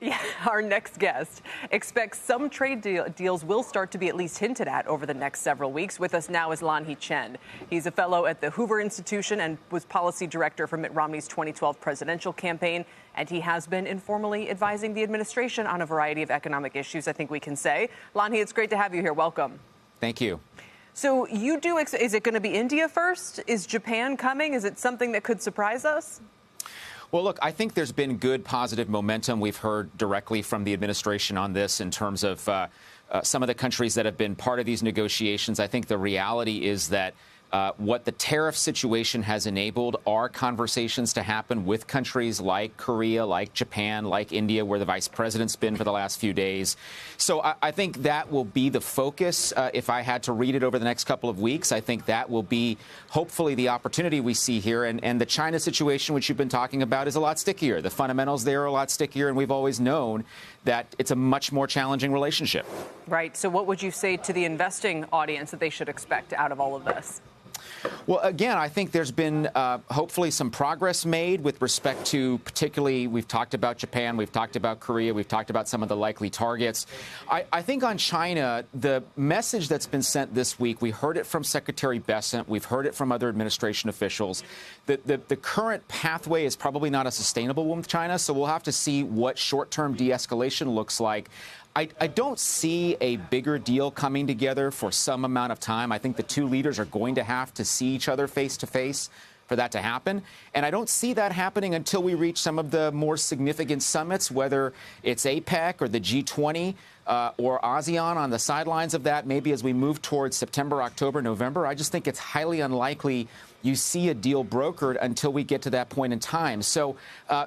Yeah, our next guest expects some trade deals will start to be at least hinted at over the next several weeks. With us now is Lanhee Chen. He's a fellow at the Hoover Institution and was policy director for Mitt Romney's 2012 presidential campaign. And he has been informally advising the administration on a variety of economic issues, I think we can say. Lanhee, it's great to have you here. Welcome. Thank you. So is it going to be India first? Is Japan coming? Is it something that could surprise us? Well, look, I think there's been good positive momentum. We've heard directly from the administration on this in terms of some of the countries that have been part of these negotiations. I think the reality is that what the tariff situation has enabled are conversations to happen with countries like Korea, like Japan, like India, where the vice president's been for the last few days. So I think that will be the focus. If I had to read it over the next couple of weeks, I think that will be hopefully the opportunity we see here. And the China situation, which you've been talking about, is a lot stickier. The fundamentals there are a lot stickier, and we've always known that it's a much more challenging relationship. Right. So what would you say to the investing audience that they should expect out of all of this? Well, again, I think there's been hopefully some progress made with respect to particularly we've talked about Japan, we've talked about Korea, we've talked about some of the likely targets. I think on China, the message that's been sent this week, we heard it from Secretary Bessent, we've heard it from other administration officials, that the current pathway is probably not a sustainable one with China, so we'll have to see what short-term de-escalation looks like. I don't see a bigger deal coming together for some amount of time. I think the two leaders are going to have to see each other face to face for that to happen. And I don't see that happening until we reach some of the more significant summits, whether it's APEC or the G20 or ASEAN on the sidelines of that, maybe as we move towards September, October, November. I just think it's highly unlikely you see a deal brokered until we get to that point in time. So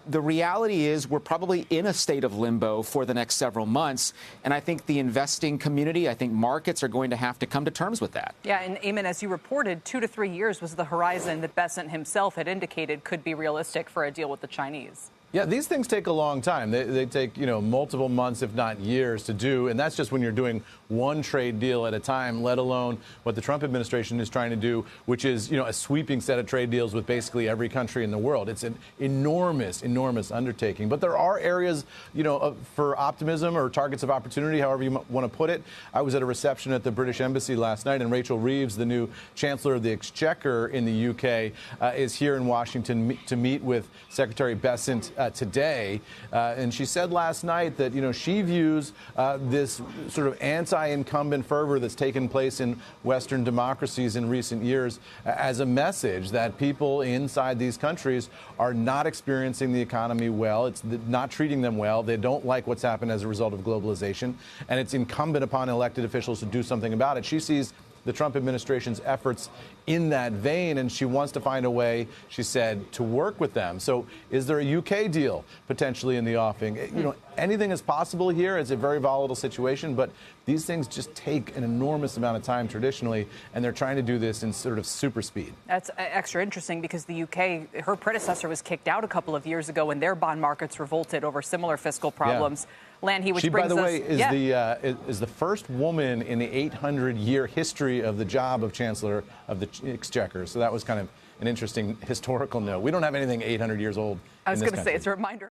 the reality is we're probably in a state of limbo for the next several months. And I think the investing community, I think markets are going to have to come to terms with that. Yeah, and Eamon, as you reported, 2 to 3 years was the horizon that Bessent himself had indicated could be realistic for a deal with the Chinese. Yeah, these things take a long time. They take, multiple months, if not years, to do. And that's just when you're doing one trade deal at a time, let alone what the Trump administration is trying to do, which is, a sweeping set of trade deals with basically every country in the world. It's an enormous, enormous undertaking. But there are areas, for optimism or targets of opportunity, however you want to put it. I was at a reception at the British Embassy last night, and Rachel Reeves, the new Chancellor of the Exchequer in the UK, is here in Washington to meet with Secretary Bessent today, and she said last night that she views this sort of anti-incumbent fervor that's taken place in Western democracies in recent years as a message that people inside these countries are not experiencing the economy well. It's not treating them well. They don't like what's happened as a result of globalization, and it's incumbent upon elected officials to do something about it. She sees the Trump administration's efforts in that vein, and she wants to find a way, she said, to work with them. So is there a UK deal potentially in the offing? Anything is possible here. It's a very volatile situation, but these things just take an enormous amount of time traditionally, and they're trying to do this in sort of super speed. That's extra interesting because the UK, her predecessor was kicked out a couple of years ago when their bond markets revolted over similar fiscal problems. Yeah. Lanhee, which she, brings by the us, way, is the first woman in the 800-year history of the job of Chancellor of the Exchequer. So that was kind of an interesting historical note. We don't have anything 800 years old. I was going to say, it's a reminder.